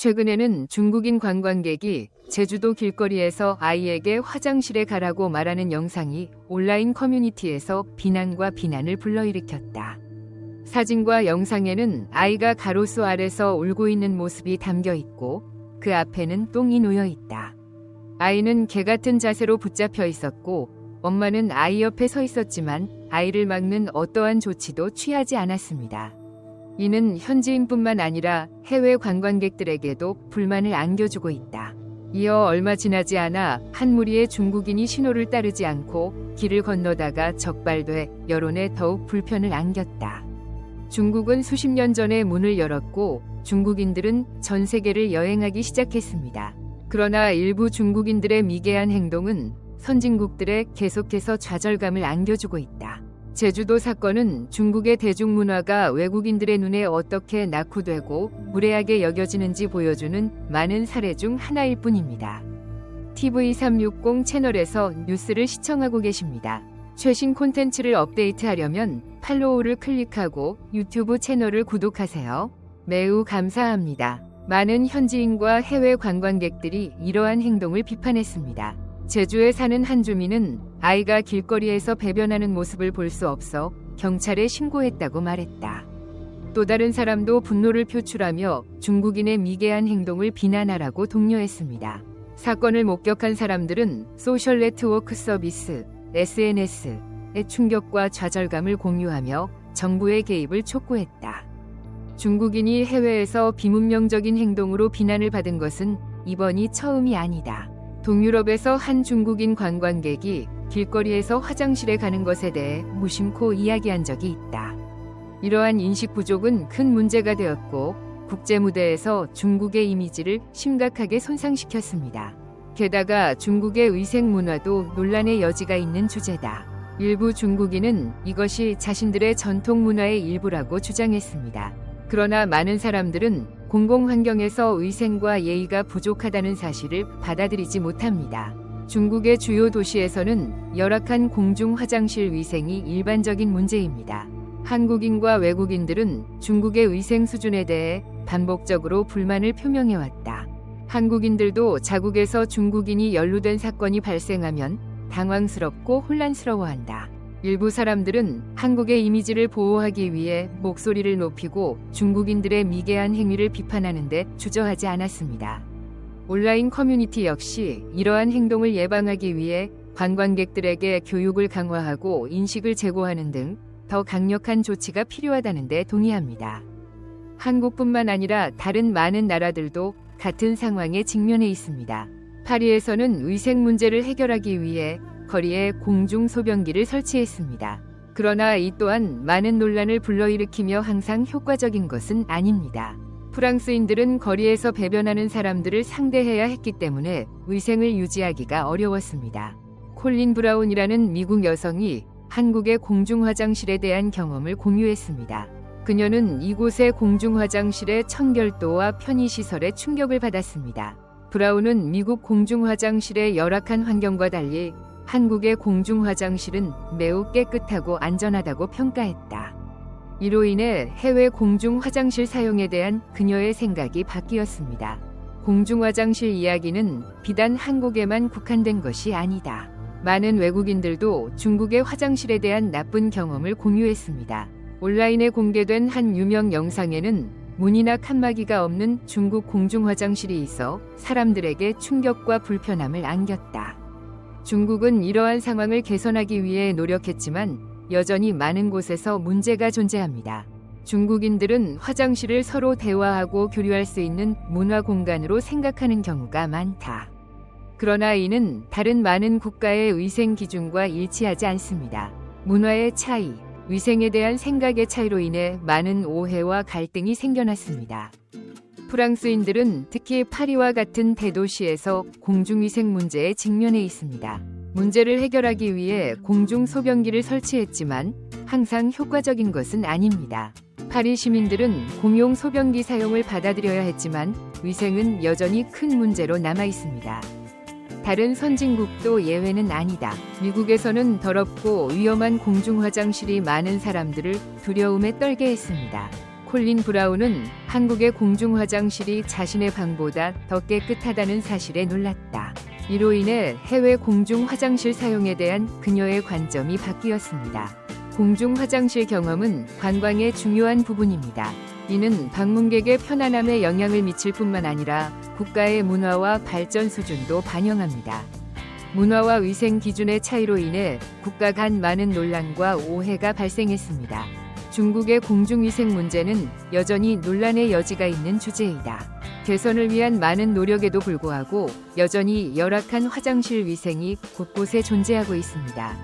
최근에는 중국인 관광객이 제주도 길거리에서 아이에게 화장실에 가라고 말하는 영상이 온라인 커뮤니티에서 비난과 비난을 불러일으켰다. 사진과 영상에는 아이가 가로수 아래서 울고 있는 모습이 담겨 있고 그 앞에는 똥이 놓여 있다. 아이는 개 같은 자세로 붙잡혀 있었고 엄마는 아이 옆에 서 있었지만 아이를 막는 어떠한 조치도 취하지 않았습니다. 이는 현지인뿐만 아니라 해외 관광객들에게도 불만을 안겨주고 있다. 이어 얼마 지나지 않아 한 무리의 중국인이 신호를 따르지 않고 길을 건너다가 적발돼 여론에 더욱 불편을 안겼다. 중국은 수십 년 전에 문을 열었고 중국인들은 전 세계를 여행하기 시작했습니다. 그러나 일부 중국인들의 미개한 행동은 선진국들에 계속해서 좌절감을 안겨주고 있다. 제주도 사건은 중국의 대중문화가 외국인들의 눈에 어떻게 낙후되고 무례하게 여겨지는지 보여주는 많은 사례 중 하나일 뿐입니다. TV360 채널에서 뉴스를 시청하고 계십니다. 최신 콘텐츠를 업데이트하려면 팔로우를 클릭하고 유튜브 채널을 구독하세요. 매우 감사합니다. 많은 현지인과 해외 관광객들이 이러한 행동을 비판했습니다. 제주에 사는 한 주민은 아이가 길거리에서 배변하는 모습을 볼 수 없어 경찰에 신고했다고 말했다. 또 다른 사람도 분노를 표출하며 중국인의 미개한 행동을 비난하라고 독려했습니다. 사건을 목격한 사람들은 소셜 네트워크 서비스, SNS의 충격과 좌절감을 공유하며 정부의 개입을 촉구했다. 중국인이 해외에서 비문명적인 행동으로 비난을 받은 것은 이번이 처음이 아니다. 동유럽에서 한 중국인 관광객이 길거리에서 화장실에 가는 것에 대해 무심코 이야기한 적이 있다. 이러한 인식 부족은 큰 문제가 되었고 국제 무대에서 중국의 이미지를 심각하게 손상시켰습니다. 게다가 중국의 위생 문화도 논란의 여지가 있는 주제다. 일부 중국인은 이것이 자신들의 전통 문화의 일부라고 주장했습니다. 그러나 많은 사람들은 공공환경에서 위생과 예의가 부족하다는 사실을 받아들이지 못합니다. 중국의 주요 도시에서는 열악한 공중 화장실 위생이 일반적인 문제입니다. 한국인과 외국인들은 중국의 위생 수준에 대해 반복적으로 불만을 표명해왔다. 한국인들도 자국에서 중국인이 연루된 사건이 발생하면 당황스럽고 혼란스러워한다. 일부 사람들은 한국의 이미지를 보호하기 위해 목소리를 높이고 중국인들의 미개한 행위를 비판하는데 주저하지 않았습니다. 온라인 커뮤니티 역시 이러한 행동을 예방하기 위해 관광객들에게 교육을 강화하고 인식을 제고하는 등 더 강력한 조치가 필요하다는 데 동의합니다. 한국뿐만 아니라 다른 많은 나라들도 같은 상황에 직면해 있습니다. 파리에서는 위생 문제를 해결하기 위해 거리에 공중 소변기를 설치했습니다. 그러나 이 또한 많은 논란을 불러일으키며 항상 효과적인 것은 아닙니다. 프랑스인들은 거리에서 배변하는 사람들을 상대해야 했기 때문에 위생을 유지하기가 어려웠습니다. 콜린 브라운이라는 미국 여성이 한국의 공중 화장실에 대한 경험을 공유했습니다. 그녀는 이곳의 공중 화장실의 청결도와 편의시설에 충격을 받았습니다. 브라운은 미국 공중 화장실의 열악한 환경과 달리 한국의 공중 화장실은 매우 깨끗하고 안전하다고 평가했다. 이로 인해 해외 공중 화장실 사용에 대한 그녀의 생각이 바뀌었습니다. 공중 화장실 이야기는 비단 한국에만 국한된 것이 아니다. 많은 외국인들도 중국의 화장실에 대한 나쁜 경험을 공유했습니다. 온라인에 공개된 한 유명 영상에는 문이나 칸막이가 없는 중국 공중 화장실이 있어 사람들에게 충격과 불편함을 안겼다. 중국은 이러한 상황을 개선하기 위해 노력했지만 여전히 많은 곳에서 문제가 존재합니다. 중국인들은 화장실을 서로 대화하고 교류할 수 있는 문화 공간으로 생각하는 경우가 많다. 그러나 이는 다른 많은 국가의 위생 기준과 일치하지 않습니다. 문화의 차이, 위생에 대한 생각의 차이로 인해 많은 오해와 갈등이 생겨났습니다. 프랑스인들은 특히 파리와 같은 대도시에서 공중위생 문제에 직면해 있습니다. 문제를 해결하기 위해 공중 소변기를 설치했지만 항상 효과적인 것은 아닙니다. 파리 시민들은 공용 소변기 사용을 받아들여야 했지만 위생은 여전히 큰 문제로 남아 있습니다. 다른 선진국도 예외는 아니다. 미국에서는 더럽고 위험한 공중 화장실이 많은 사람들을 두려움에 떨게 했습니다. 콜린 브라운은 한국의 공중 화장실이 자신의 방보다 더 깨끗하다는 사실에 놀랐다. 이로 인해 해외 공중 화장실 사용에 대한 그녀의 관점이 바뀌었습니다. 공중 화장실 경험은 관광의 중요한 부분입니다. 이는 방문객의 편안함에 영향을 미칠 뿐만 아니라 국가의 문화와 발전 수준도 반영합니다. 문화와 위생 기준의 차이로 인해 국가 간 많은 논란과 오해가 발생했습니다. 중국의 공중위생 문제는 여전히 논란의 여지가 있는 주제이다. 개선을 위한 많은 노력에도 불구하고 여전히 열악한 화장실 위생이 곳곳에 존재하고 있습니다.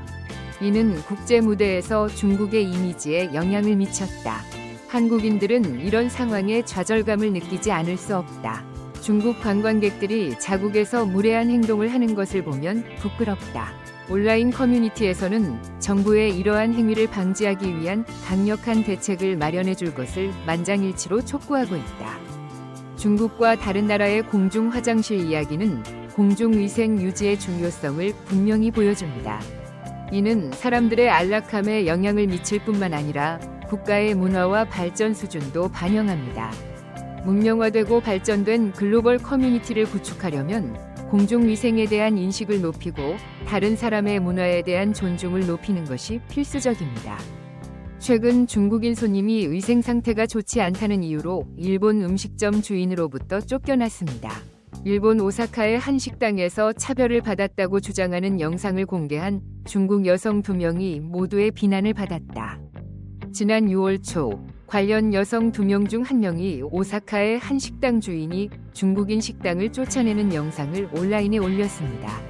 이는 국제 무대에서 중국의 이미지에 영향을 미쳤다. 한국인들은 이런 상황에 좌절감을 느끼지 않을 수 없다. 중국 관광객들이 자국에서 무례한 행동을 하는 것을 보면 부끄럽다. 온라인 커뮤니티에서는 정부의 이러한 행위를 방지하기 위한 강력한 대책을 마련해 줄 것을 만장일치로 촉구하고 있다. 중국과 다른 나라의 공중 화장실 이야기는 공중위생 유지의 중요성을 분명히 보여줍니다. 이는 사람들의 안락함에 영향을 미칠 뿐만 아니라 국가의 문화와 발전 수준도 반영합니다. 문명화되고 발전된 글로벌 커뮤니티를 구축하려면 공중위생에 대한 인식을 높이고 다른 사람의 문화에 대한 존중을 높이는 것이 필수적입니다. 최근 중국인 손님이 위생 상태가 좋지 않다는 이유로 일본 음식점 주인으로부터 쫓겨났습니다. 일본 오사카의 한 식당에서 차별을 받았다고 주장하는 영상을 공개한 중국 여성 2명이 모두의 비난을 받았다. 지난 6월 초 관련 여성 2명 중 1명이 오사카의 한 식당 주인이 중국인 식당을 쫓아내는 영상을 온라인에 올렸습니다.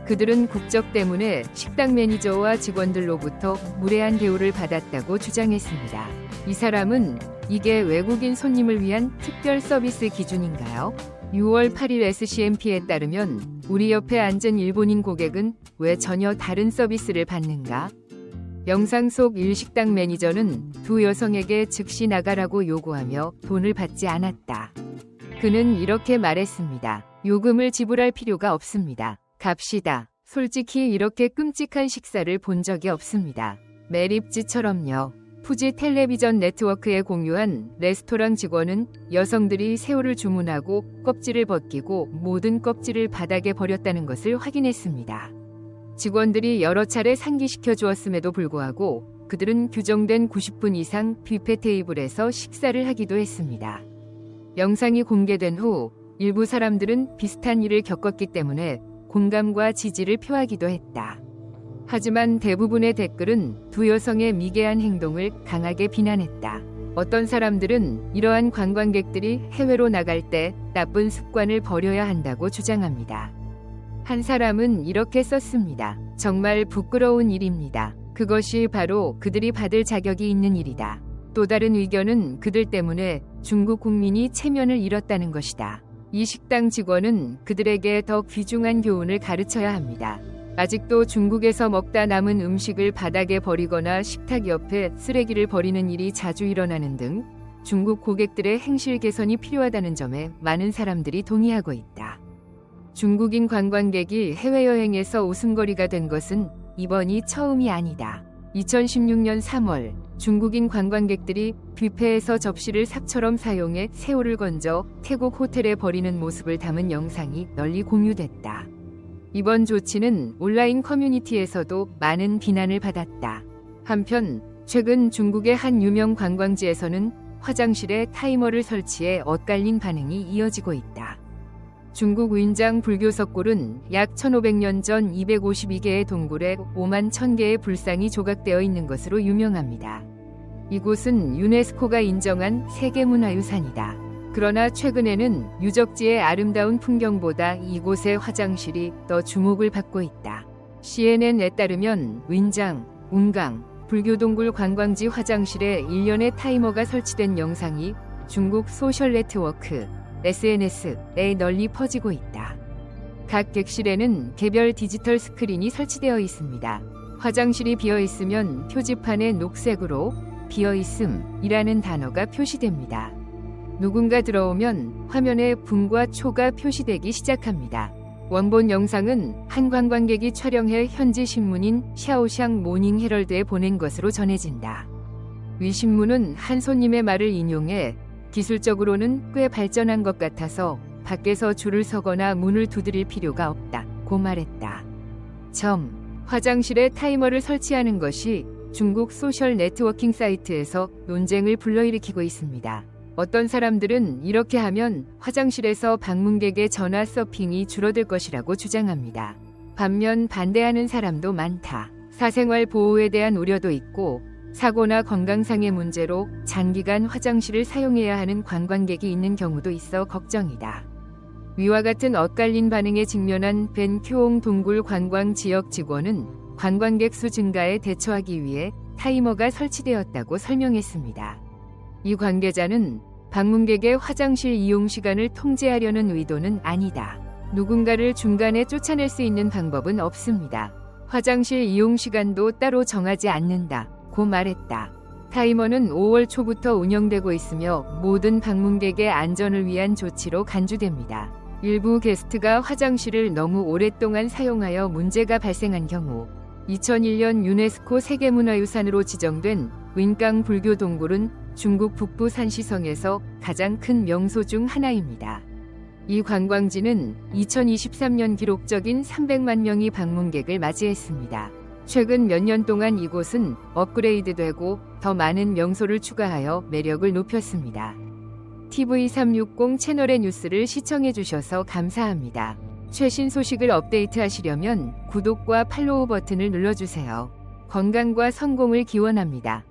그들은 국적 때문에 식당 매니저와 직원들로부터 무례한 대우를 받았다고 주장했습니다. 이 사람은 이게 외국인 손님을 위한 특별 서비스 기준인가요? 6월 8일 SCMP에 따르면 우리 옆에 앉은 일본인 고객은 왜 전혀 다른 서비스를 받는가? 영상 속 일식당 매니저는 두 여성에게 즉시 나가라고 요구하며 돈을 받지 않았다. 그는 이렇게 말했습니다. 요금을 지불할 필요가 없습니다. 갑시다. 솔직히 이렇게 끔찍한 식사를 본 적이 없습니다. 매립지처럼요. 푸지 텔레비전 네트워크에 공유한 레스토랑 직원은 여성들이 새우를 주문하고 껍질을 벗기고 모든 껍질을 바닥에 버렸다는 것을 확인했습니다. 직원들이 여러 차례 상기시켜 주었음에도 불구하고 그들은 규정된 90분 이상 뷔페 테이블에서 식사를 하기도 했습니다. 영상이 공개된 후 일부 사람들은 비슷한 일을 겪었기 때문에 공감과 지지를 표하기도 했다. 하지만 대부분의 댓글은 두 여성의 미개한 행동을 강하게 비난했다. 어떤 사람들은 이러한 관광객들이 해외로 나갈 때 나쁜 습관을 버려야 한다고 주장합니다. 한 사람은 이렇게 썼습니다. 정말 부끄러운 일입니다. 그것이 바로 그들이 받을 자격이 있는 일이다. 또 다른 의견은 그들 때문에 중국 국민이 체면을 잃었다는 것이다. 이 식당 직원은 그들에게 더 귀중한 교훈을 가르쳐야 합니다. 아직도 중국에서 먹다 남은 음식을 바닥에 버리거나 식탁 옆에 쓰레기를 버리는 일이 자주 일어나는 등 중국 고객들의 행실 개선이 필요하다는 점에 많은 사람들이 동의하고 있다. 중국인 관광객이 해외여행에서 웃음거리가 된 것은 이번이 처음이 아니다. 2016년 3월 중국인 관광객들이 뷔페에서 접시를 삽처럼 사용해 새우를 건져 태국 호텔에 버리는 모습을 담은 영상이 널리 공유됐다. 이번 조치는 온라인 커뮤니티에서도 많은 비난을 받았다. 한편 최근 중국의 한 유명 관광지에서는 화장실에 타이머를 설치해 엇갈린 반응이 이어지고 있다. 중국 윈장 불교석굴은 약 1500년 전 252개의 동굴에 5만 1000개의 불상이 조각되어 있는 것으로 유명합니다. 이곳은 유네스코가 인정한 세계문화유산이다. 그러나 최근에는 유적지의 아름다운 풍경보다 이곳의 화장실이 더 주목을 받고 있다. CNN에 따르면 윈장, 운강, 불교동굴 관광지 화장실에 일련의 타이머가 설치된 영상이 중국 소셜 네트워크, SNS에 널리 퍼지고 있다. 각 객실에는 개별 디지털 스크린이 설치되어 있습니다. 화장실이 비어 있으면 표지판에 녹색으로 비어있음이라는 단어가 표시됩니다. 누군가 들어오면 화면에 붕과 초가 표시되기 시작합니다. 원본 영상은 한 관광객이 촬영해 현지 신문인 샤오샹 모닝 헤럴드에 보낸 것으로 전해진다. 위 신문은 한 손님의 말을 인용해 기술적으로는 꽤 발전한 것 같아서 밖에서 줄을 서거나 문을 두드릴 필요가 없다고 말했다. 화장실에 타이머를 설치하는 것이 중국 소셜 네트워킹 사이트에서 논쟁을 불러일으키고 있습니다. 어떤 사람들은 이렇게 하면 화장실에서 방문객의 전화 서핑이 줄어들 것이라고 주장합니다. 반면 반대하는 사람도 많다. 사생활 보호에 대한 우려도 있고 사고나 건강상의 문제로 장기간 화장실을 사용해야 하는 관광객이 있는 경우도 있어 걱정이다. 위와 같은 엇갈린 반응에 직면한 벤큐옹 동굴 관광 지역 직원은 관광객 수 증가에 대처하기 위해 타이머가 설치되었다고 설명했습니다. 이 관계자는 방문객의 화장실 이용 시간을 통제하려는 의도는 아니다. 누군가를 중간에 쫓아낼 수 있는 방법은 없습니다. 화장실 이용 시간도 따로 정하지 않는다고 말했다. 타이머는 5월 초부터 운영되고 있으며 모든 방문객의 안전을 위한 조치로 간주됩니다. 일부 게스트가 화장실을 너무 오랫동안 사용하여 문제가 발생한 경우 2001년 유네스코 세계문화유산으로 지정된 윈강 불교 동굴은 중국 북부 산시성에서 가장 큰 명소 중 하나입니다. 이 관광지는 2023년 기록적인 300만 명의 방문객을 맞이했습니다. 최근 몇 년 동안 이곳은 업그레이드되고 더 많은 명소를 추가하여 매력을 높였습니다. TV360 채널의 뉴스를 시청해주셔서 감사합니다. 최신 소식을 업데이트하시려면 구독과 팔로우 버튼을 눌러주세요. 건강과 성공을 기원합니다.